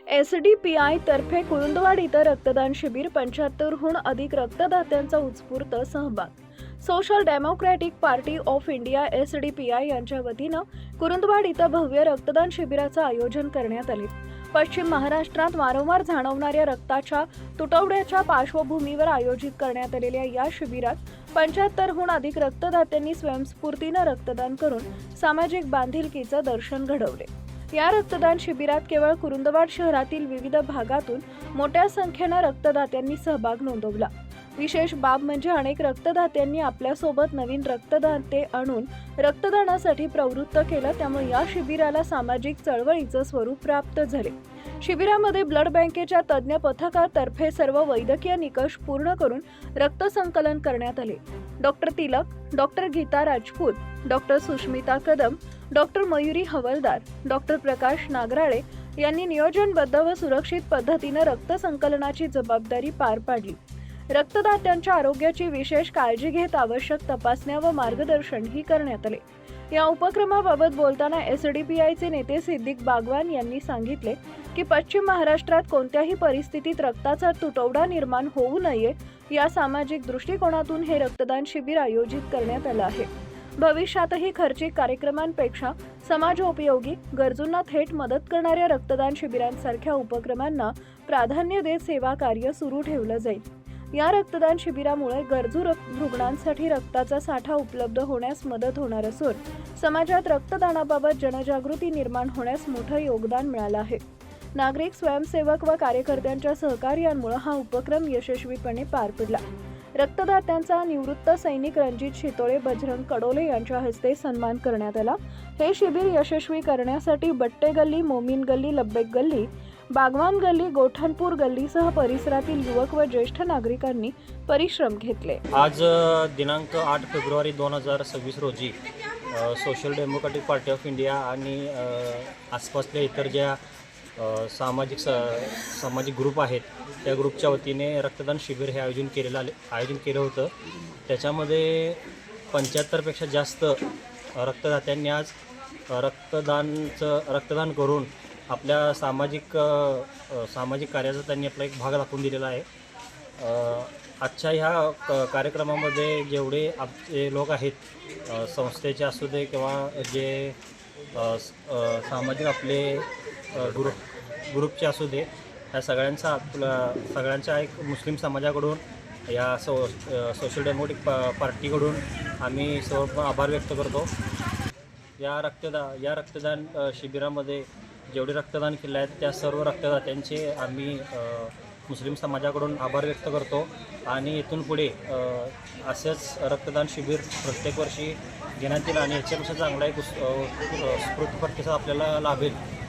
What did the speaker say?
SDPI तर्फे कुरुंदवाड इथं रक्तदान शिबिर 75हून अधिक रक्तदात्यांचा उत्स्फूर्त सहभाग। Social democratic party of India SDPI यांच्या वतीनं कुरुंदवाड इथं भव्य रक्तदान शिबिराचं आयोजन करण्यात आले। पश्चिम महाराष्ट्रात वारंवार जाणवणाऱ्या रक्ताच्या तुटवड्याच्या पार्श्वभूमीवर आयोजित करण्यात आलेल्या या शिबिरात 75हून अधिक रक्तदात्यांनी स्वयंस्फूर्तीनं रक्तदान करून सामाजिक बांधिलकीचं दर्शन घडवले। या रक्तदान शिबिरात केवळ कुरुंदवाड शहरातील विविध भागातून मोठ्या संख्येनं रक्तदात्यांनी सहभाग नोंदवला। विशेष बाब म्हणजे अनेक रक्तदात्यांनी आपल्यासोबत नवीन रक्तदाते आणून रक्तदानासाठी प्रवृत्त केलं, त्यामुळे या शिबिराला सामाजिक चळवळीचं स्वरूप प्राप्त झाले। शिबिरामध्ये ब्लड बँकेच्या तज्ज्ञ पथकातर्फे सर्व वैद्यकीय निकष पूर्ण करून रक्त संकलन करण्यात आले। Doctor Tilak, doctor Geeta Rajput, doctor Sushmita Kadam, doctor Mayuri Havaldar, doctor Prakash Nagrale यांनी नियोजनबद्ध व सुरक्षित पद्धतीने रक्त संकलनाची जबाबदारी पार पाडली। रक्तदात्यांच्या आरोग्याची विशेष काळजी घेत आवश्यक तपासण्या व मार्गदर्शनही करण्यात आले। या उपक्रमाबाबत बोलताना SDPIचे नेते सिद्दीक बागवान यांनी सांगितले की पश्चिम महाराष्ट्रात कोणत्याही परिस्थितीत रक्ताचा तुटवडा निर्माण होऊ नये या सामाजिक दृष्टिकोनातून हे रक्तदान शिबिर आयोजित करण्यात आलं आहे। भविष्यातही खर्चिक कार्यक्रमांपेक्षा समाजोपयोगी गरजूंना थेट मदत करणाऱ्या रक्तदान शिबिरांसारख्या उपक्रमांना प्राधान्य देत सेवा कार्य सुरू ठेवलं जाईल। या रक्तदान शिबिरामुळे गरजू रुग्णांसाठी रक्ताचा साठा उपलब्ध होण्यास मदत होणार असून समाजात रक्तदानाबाबत जनजागृती निर्माण होण्यास मोठं योगदान मिळालं आहे। नागरिक स्वयंसेवक व कार्यकर्त्यांच्या सहकार्यामुळे हा उपक्रम यशस्वीपणे पार पडला। रक्तदात्यांचा निवृत्त सैनिक रणजित शितोळे, बजरंग कडोले यांच्या हस्ते सन्मान करण्यात आला। हे शिबिर यशस्वी करण्यासाठी बट्टे गल्ली, मोमीन गल्ली, लब्बेक गल्ली, बागवान गल्ली, गोठणपूर गल्लीसह परिसरातील युवक व ज्येष्ठ नागरिकांनी परिश्रम घेतले। आज दिनांक 8 फेब्रुवारी 2026 रोजी social democratic party of India आणि आसपासच्या इतर ज्या सामाजिक ग्रुप आहेत त्या ग्रुपच्या वतीने रक्तदान शिबिर हे आयोजन केलं होतं। त्याच्यामध्ये 75पेक्षा जास्त रक्तदात्यांनी आज रक्तदान करून आपल्या सामाजिक कार्याचा त्यांनी आपला एक भाग दाखवून दिलेला आहे। आजच्या ह्या कार्यक्रमामध्ये जेवढे आपले लोक आहेत संस्थेचे असू दे किंवा जे सामाजिक आपले ग्रुपचे असू दे, ह्या सगळ्यांचा एक मुस्लिम समाजाकडून या सोशल डेमोक्रॅटिक पार्टीकडून आम्ही सर्व आभार व्यक्त करतो। या रक्तदान शिबिरामध्ये जेवढे रक्तदान केले आहेत त्या सर्व रक्तदात्यांचे आम्ही मुस्लिम समाजाकडून आभार व्यक्त करतो आणि इथून पुढे असेच रक्तदान शिबिर प्रत्येक वर्षी घेण्यात येईल आणि याच्यापेक्षा चांगला एक स्फूर्त प्रतिसाद आपल्याला लाभेल